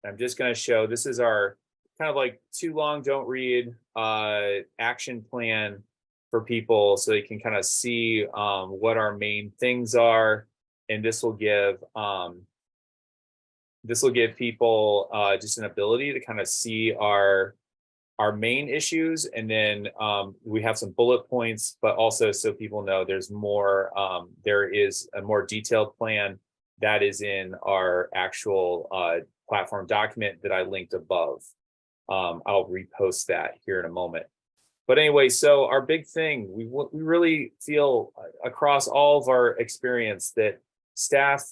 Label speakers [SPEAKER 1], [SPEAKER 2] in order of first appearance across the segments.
[SPEAKER 1] I'm just going to show, this is our kind of like too long, don't read action plan for people so they can kind of see what our main things are. And this will give people just an ability to kind of see our main issues, and then we have some bullet points, but also so people know there's more. There is a more detailed plan that is in our actual platform document that I linked above. I'll repost that here in a moment. But anyway, so our big thing, we really feel across all of our experience that staff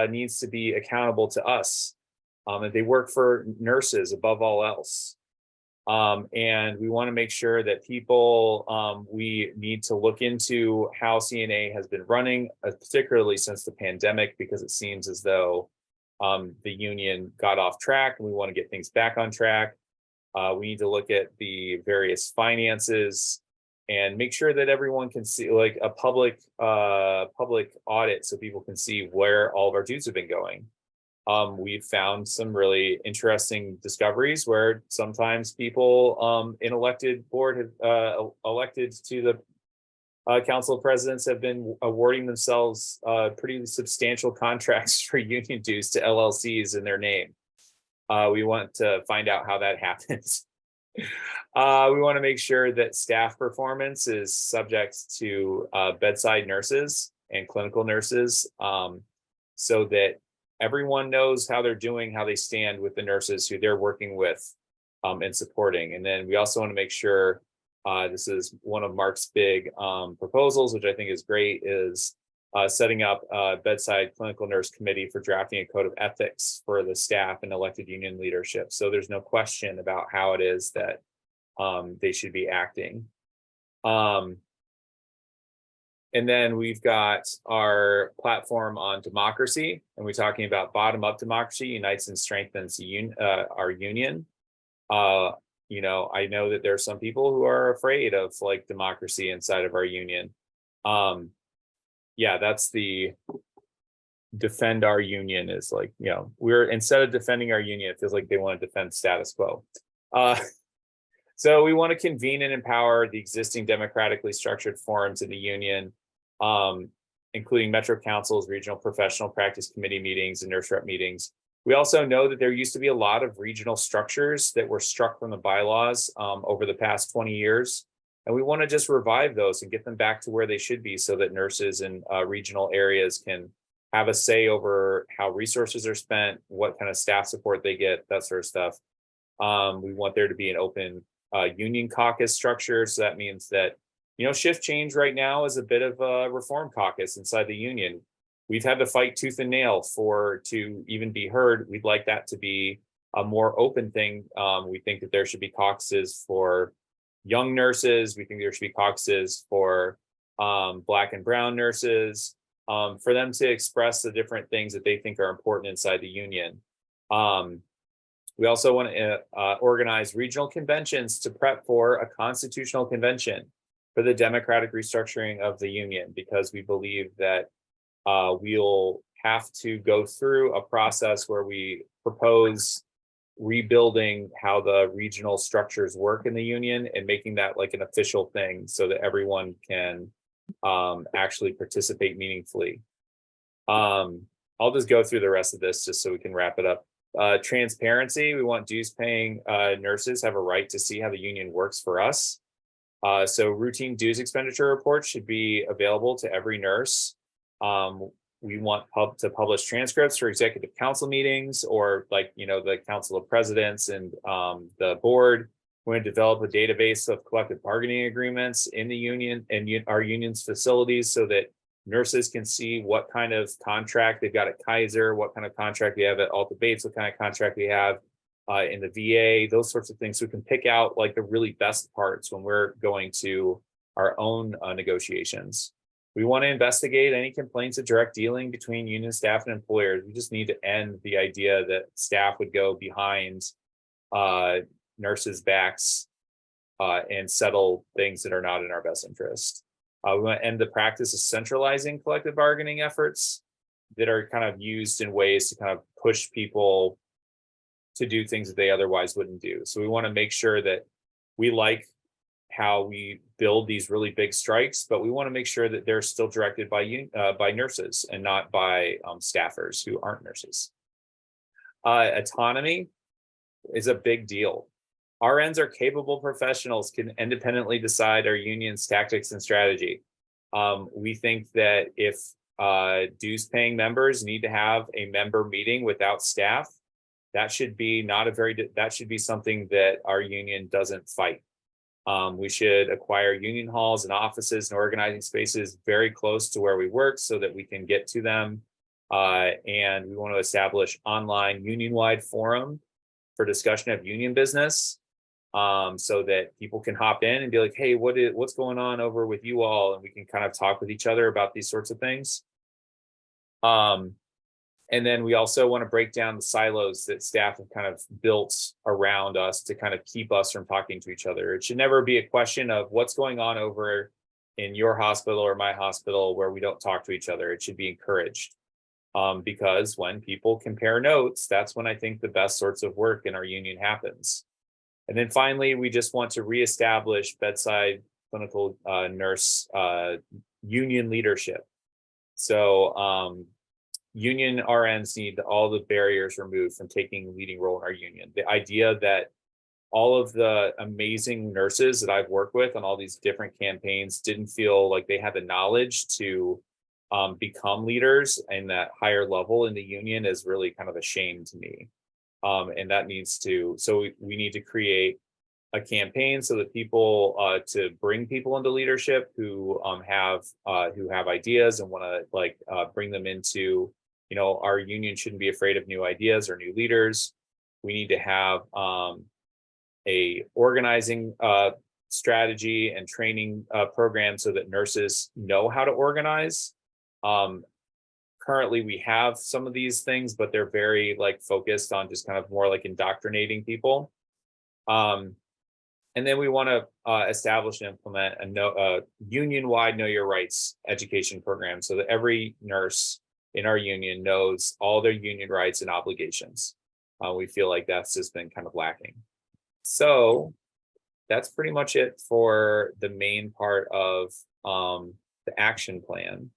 [SPEAKER 1] needs to be accountable to us. And they work for nurses above all else. And we want to make sure that people, we need to look into how CNA has been running, particularly since the pandemic, because it seems as though the union got off track and we want to get things back on track. We need to look at the various finances and make sure that everyone can see, like a public audit, so people can see where all of our dues have been going. We've found some really interesting discoveries where sometimes people in elected board have elected to the council of presidents have been awarding themselves pretty substantial contracts for union dues to LLCs in their name. We want to find out how that happens. We want to make sure that staff performance is subject to bedside nurses and clinical nurses, so that everyone knows how they're doing, how they stand with the nurses who they're working with and supporting. And then we also want to make sure, this is one of Mark's big proposals, which I think is great, is setting up a bedside clinical nurse committee for drafting a code of ethics for the staff and elected union leadership. So there's no question about how it is that they should be acting. And then we've got our platform on democracy, and we're talking about bottom-up democracy unites and strengthens our union. You know, I know that there are some people who are afraid of like democracy inside of our union. Yeah, that's the defend our union is like, you know, we're instead of defending our union, it feels like they want to defend status quo. So we want to convene and empower the existing democratically structured forums in the union, including metro councils, regional professional practice committee meetings, and nurse rep meetings. We also know that there used to be a lot of regional structures that were struck from the bylaws over the past 20 years. And we want to just revive those and get them back to where they should be, so that nurses in regional areas can have a say over how resources are spent, what kind of staff support they get, that sort of stuff. We want there to be an open union caucus structure. So that means that, you know, shift change right now is a bit of a reform caucus inside the union. We've had to fight tooth and nail to even be heard. We'd like that to be a more open thing. We think that there should be caucuses for young nurses. We think there should be caucuses for Black and brown nurses, for them to express the different things that they think are important inside the union. We also want to organize regional conventions to prep for a constitutional convention for the democratic restructuring of the union, because we believe that we'll have to go through a process where we propose rebuilding how the regional structures work in the union and making that like an official thing so that everyone can actually participate meaningfully. I'll just go through the rest of this just so we can wrap it up. Transparency, we want dues paying nurses have a right to see how the union works for us. So routine dues expenditure reports should be available to every nurse. We want to publish transcripts for executive council meetings, or like, you know, the council of presidents and the board. We're going to develop a database of collective bargaining agreements in the union and our union's facilities, so that nurses can see what kind of contract they've got at Kaiser, what kind of contract we have at Alta Bates, what kind of contract we have in the VA, those sorts of things. So we can pick out like the really best parts when we're going to our own negotiations. We want to investigate any complaints of direct dealing between union staff and employers. We just need to end the idea that staff would go behind nurses' backs and settle things that are not in our best interest. We want to end the practice of centralizing collective bargaining efforts that are kind of used in ways to kind of push people to do things that they otherwise wouldn't do. So we want to make sure that we like how we build these really big strikes, but we want to make sure that they're still directed by nurses and not by staffers who aren't nurses. Autonomy is a big deal. RNs are capable professionals, can independently decide our union's tactics and strategy. We think that if dues paying members need to have a member meeting without staff, that should be that should be something that our union doesn't fight. We should acquire union halls and offices and organizing spaces very close to where we work so that we can get to them. And we want to establish online union-wide forum for discussion of union business, so that people can hop in and be like, hey, what's going on over with you all? And we can kind of talk with each other about these sorts of things. And then we also want to break down the silos that staff have kind of built around us to kind of keep us from talking to each other. It should never be a question of what's going on over in your hospital or my hospital where we don't talk to each other. It should be encouraged. Because when people compare notes, that's when I think the best sorts of work in our union happens. And then finally, we just want to reestablish bedside clinical nurse union leadership. So union RNs need all the barriers removed from taking a leading role in our union. The idea that all of the amazing nurses that I've worked with on all these different campaigns didn't feel like they had the knowledge to become leaders in that higher level in the union is really kind of a shame to me. And that needs to, so we need to create a campaign so that people to bring people into leadership who have ideas and want to bring them into, our union shouldn't be afraid of new ideas or new leaders. We need to have a organizing strategy and training program so that nurses know how to organize. Currently we have some of these things, but they're very focused on just kind of more like indoctrinating people. And then we want to establish and implement a union-wide Know Your Rights education program so that every nurse in our union knows all their union rights and obligations. We feel like that's just been kind of lacking. So that's pretty much it for the main part of the action plan.